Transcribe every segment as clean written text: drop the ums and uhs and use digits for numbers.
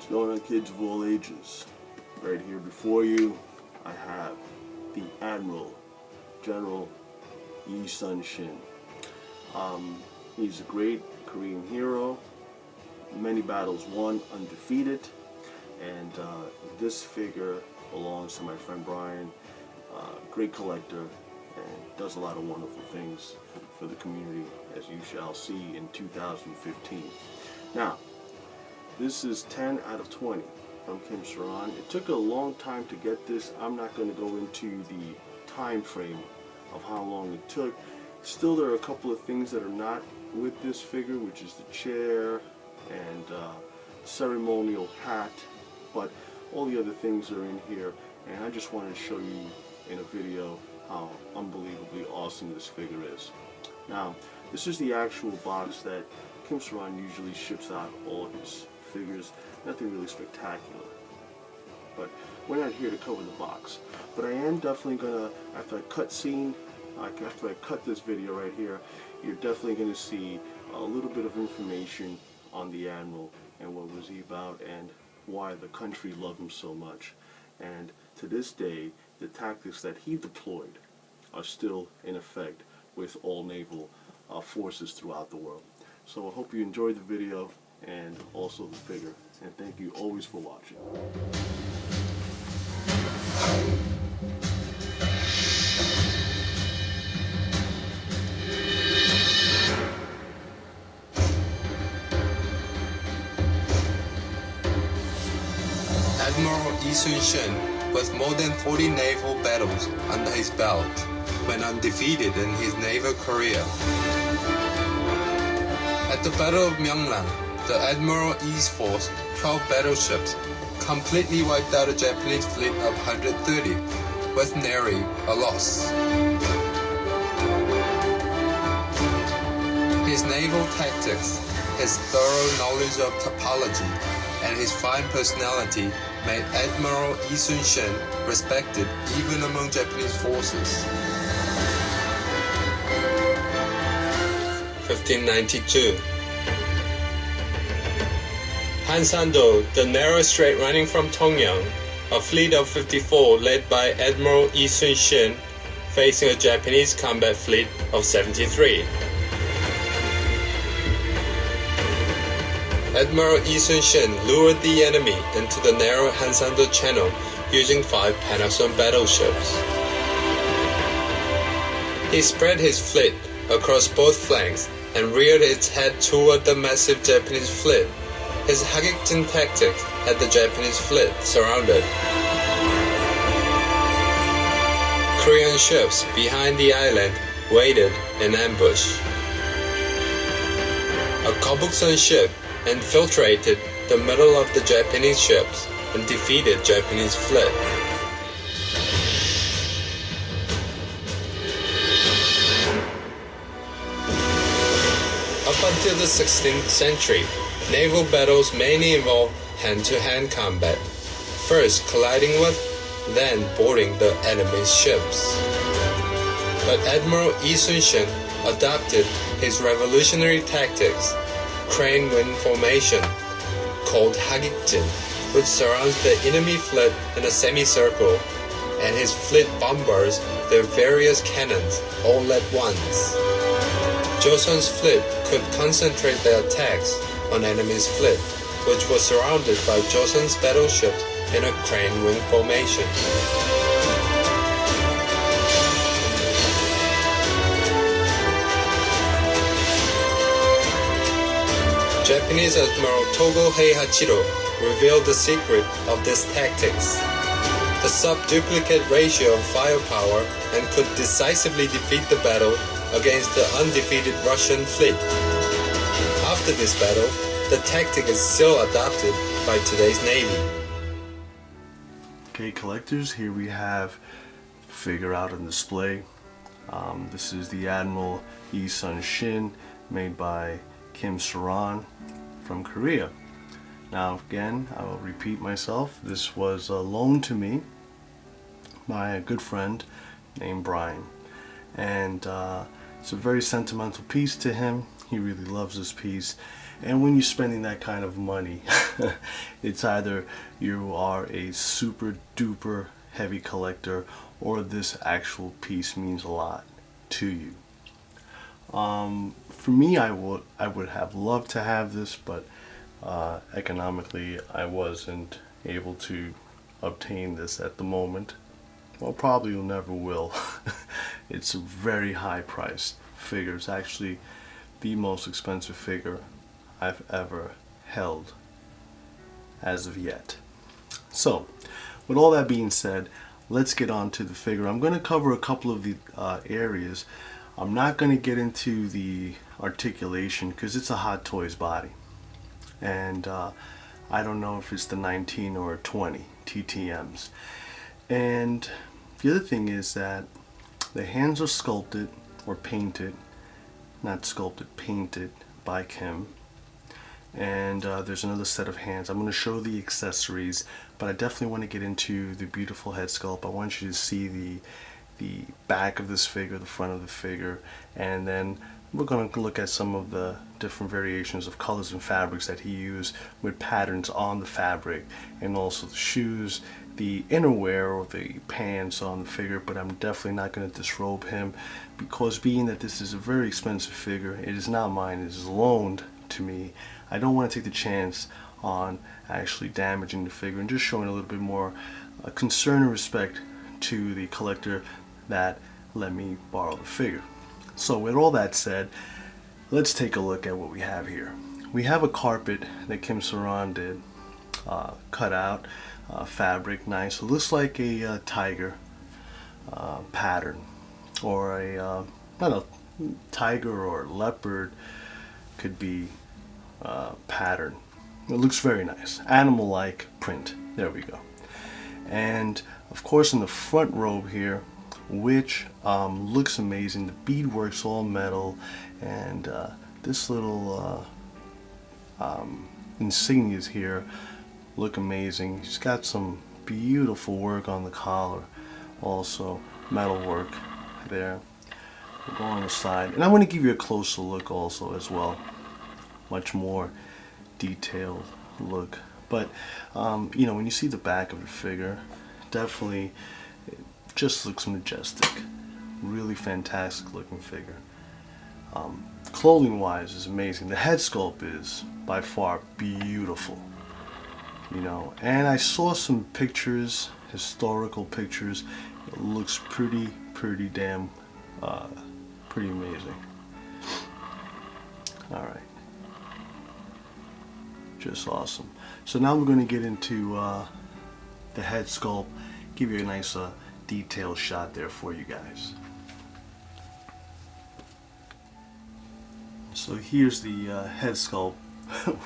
What's going on, kids of all ages? Right here before you, I have the Admiral, General Yi Sun-shin. He's a great Korean hero, many battles won, undefeated, and this figure belongs to my friend Brian, great collector, and does a lot of wonderful things for the community, as you shall see in 2015. Now, this is 10 out of 20 from Kim Serang. It took a long time to get this. I'm not going to go into the time frame of how long it took. Still, there are a couple of things that are not with this figure, which is the chair and ceremonial hat, but all the other things are in here, and I just wanted to show you in a video how unbelievably awesome this figure is. Now, this is the actual box that Kim Serang usually ships out all his figures. Nothing really spectacular, but we're not here to cover the box. But I am definitely gonna, after I cut this video right here, you're definitely gonna see a little bit of information on the Admiral and what was he about and why the country loved him so much. And to this day, the tactics that he deployed are still in effect with all naval forces throughout the world. So I hope you enjoyed the video and also the figure, and thank you always for watching. Admiral Yi Sun-shin, with more than 40 naval battles under his belt, went undefeated in his naval career. At the Battle of Myeonglang, the Admiral Yi's force, 12 battleships, completely wiped out a Japanese fleet of 130, with nary a loss. His naval tactics, his thorough knowledge of topology, and his fine personality made Admiral Yi Sun-shin respected even among Japanese forces. 1592. Hansando, the narrow strait running from Tongyang, a fleet of 54 led by Admiral Yi Sun-shin, facing a Japanese combat fleet of 73. Admiral Yi Sun-shin lured the enemy into the narrow Hansando Channel using 5 Panasonic battleships. He spread his fleet across both flanks and reared its head toward the massive Japanese fleet. His Hagikjin tactics had the Japanese fleet surrounded. Korean ships behind the island waited in ambush. A Gobuksan ship infiltrated the middle of the Japanese ships and defeated Japanese fleet. Up until the 16th century, naval battles mainly involved hand-to-hand combat, first colliding with, then boarding the enemy's ships. But Admiral Yi Sun-shin adopted his revolutionary tactics, crane wind formation, called Hagikjin, which surrounds the enemy fleet in a semicircle, and his fleet bombards their various cannons all at once. Joseon's fleet could concentrate their attacks on enemy's fleet, which was surrounded by Joseon's battleships in a crane wing formation. Japanese Admiral Togo Heihachiro revealed the secret of these tactics. The sub-duplicate ratio of firepower, and could decisively defeat the battle against the undefeated Russian fleet. After this battle, the tactic is still adopted by today's Navy. Okay, collectors, here we have the figure out on display. This is the Admiral Yi Sun-shin, made by Kim Serang from Korea. Now again, I will repeat myself, this was loaned to me by a good friend named Brian, and it's a very sentimental piece to him. He really loves this piece, And when you're spending that kind of money, it's either you are a super duper heavy collector, or this actual piece means a lot to you. For me, I would have loved to have this, but economically I wasn't able to obtain this at the moment. Well, probably never will. It's a very high priced figure. It's actually the most expensive figure I've ever held as of yet. So, with all that being said, let's get on to the figure. I'm going to cover a couple of the areas. I'm not going to get into the articulation because it's a Hot Toys body. And I don't know if it's the 19 or 20 TTMs. And the other thing is that the hands are sculpted or painted, not sculpted, painted by Kim. And there's another set of hands. I'm going to show the accessories, but I definitely want to get into the beautiful head sculpt. I want you to see the back of this figure, the front of the figure, and then we're going to look at some of the different variations of colors and fabrics that he used with patterns on the fabric, and also the shoes, the innerwear or the pants on the figure. But I'm definitely not going to disrobe him, because being that this is a very expensive figure, it is not mine, it is loaned to me. I don't want to take the chance on actually damaging the figure, and just showing a little bit more concern and respect to the collector that let me borrow the figure. So with all that said, let's take a look at what we have here. We have a carpet that Kim Serang did, cut out fabric, nice. It looks like a tiger pattern, or a I don't know, tiger or leopard could be pattern. It looks very nice, animal-like print. There we go. And of course, in the front robe here, which looks amazing, the beadwork's all metal, and this little insignias here look amazing. He's got some beautiful work on the collar, also metal work there. We'll go on the side, and I'm going to give you a closer look also as well, much more detailed look. But you know, when you see the back of the figure, definitely it just looks majestic. Really fantastic looking figure. Clothing wise is amazing. The head sculpt is by far beautiful, you know. And I saw some pictures, historical pictures. It looks pretty damn pretty amazing. All right, just awesome. So now we're going to get into the head sculpt, give you a nice detailed shot there for you guys. So here's the head sculpt,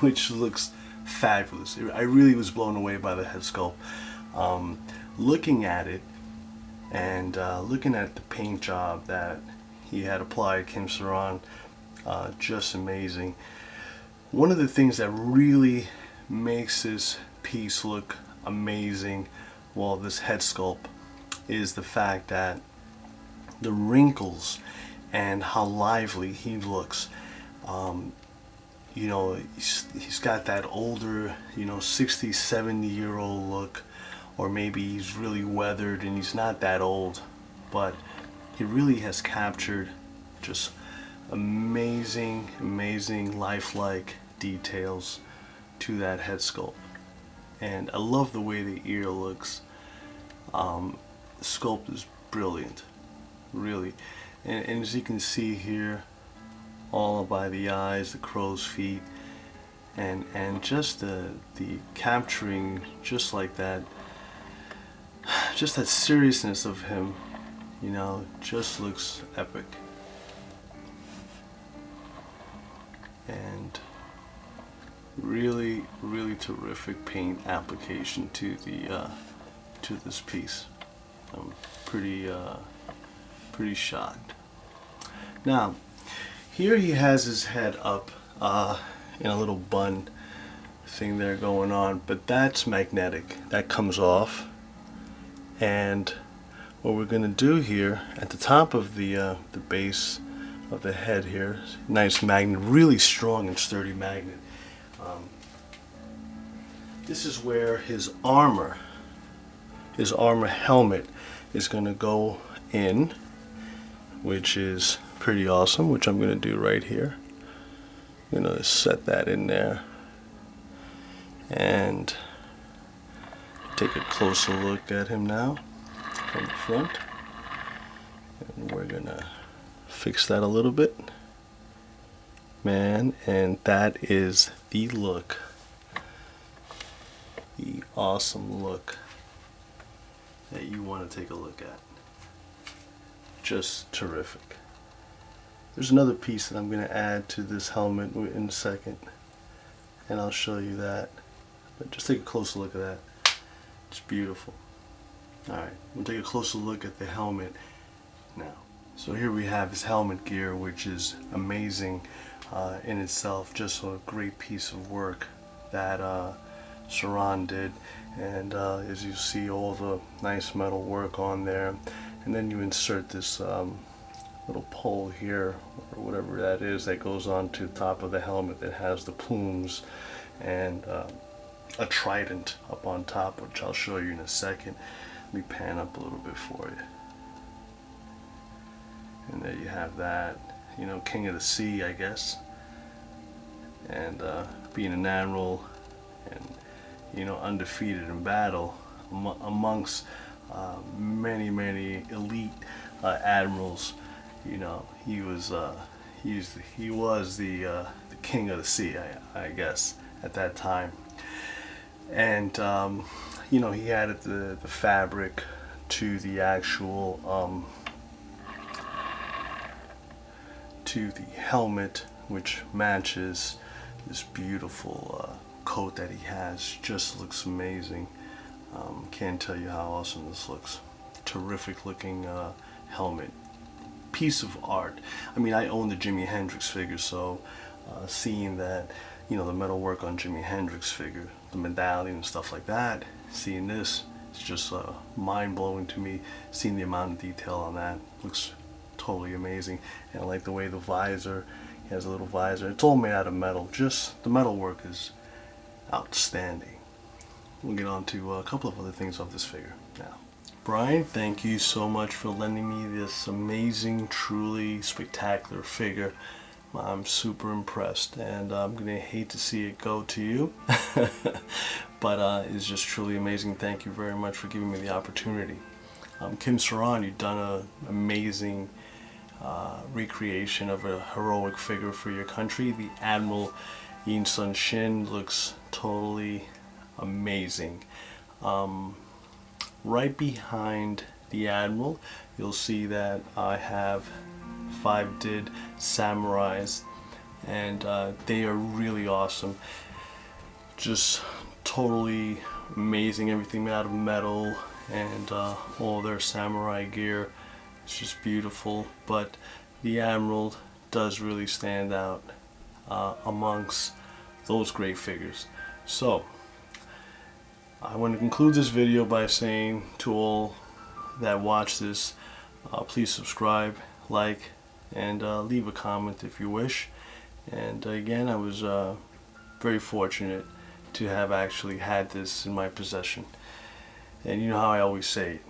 which looks fabulous. I really was blown away by the head sculpt. Looking at it, and looking at the paint job that he had applied, Kim Serang, just amazing. One of the things that really makes this piece look amazing, well, this head sculpt, is the fact that the wrinkles and how lively he looks. You know, he's got that older, you know, 60, 70-year-old look, or maybe he's really weathered and he's not that old, but he really has captured just amazing lifelike details to that head sculpt. And I love the way the ear looks. The sculpt is brilliant, really. And as you can see here, all by the eyes, the crow's feet, and just the capturing, just like that, just that seriousness of him, you know, just looks epic. And really terrific paint application to the to this piece. I'm pretty shocked. Now, here he has his head up in a little bun thing there going on, but that's magnetic. That comes off, and what we're going to do here at the top of the base of the head here, nice magnet, really strong and sturdy magnet. This is where his armor helmet is going to go in, which is pretty awesome, which I'm going to do right here. I'm going to set that in there and take a closer look at him now from the front. And we're going to fix that a little bit. Man, and that is the look. The awesome look that you want to take a look at. Just terrific. There's another piece that I'm going to add to this helmet in a second, and I'll show you that. But just take a closer look at that. It's beautiful. Alright, we'll take a closer look at the helmet now. So here we have his helmet gear, which is amazing in itself. Just a great piece of work that Serang did. And as you see, all the nice metal work on there. And then you insert this little pole here, or whatever that is, that goes onto the top of the helmet that has the plumes and a trident up on top, which I'll show you in a second. Let me pan up a little bit for you. And there you have that, you know, King of the Sea, I guess. And being an admiral and, you know, undefeated in battle amongst many elite admirals. You know, he was the king of the sea, I guess, at that time. And you know, he added the fabric to the actual to the helmet, which matches this beautiful coat that he has. Just looks amazing. Can't tell you how awesome this looks. Terrific looking helmet. Piece of art. I mean, I own the Jimi Hendrix figure, so seeing that, you know, the metal work on Jimi Hendrix figure, the medallion and stuff like that, seeing this, it's just mind-blowing to me. Seeing the amount of detail on that looks totally amazing. And I like the way the visor, he has a little visor. It's all made out of metal. Just the metal work is outstanding. We'll get on to a couple of other things of this figure now. Brian, thank you so much for lending me this amazing, truly spectacular figure. I'm super impressed, and I'm gonna hate to see it go to you. But it's just truly amazing. Thank you very much for giving me the opportunity. Kim Serang, you've done an amazing recreation of a heroic figure for your country. The Admiral Yi Sun Shin looks totally amazing. Right behind the Admiral, you'll see that I have 5 did samurais, and they are really awesome. Just totally amazing. Everything made out of metal, and all their samurai gear. It's just beautiful. But the Admiral does really stand out amongst those great figures. So I want to conclude this video by saying to all that watch this, please subscribe, like, and leave a comment if you wish. And again, I was very fortunate to have actually had this in my possession. And you know how I always say it,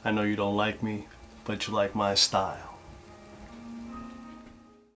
I know you don't like me, but you like my style.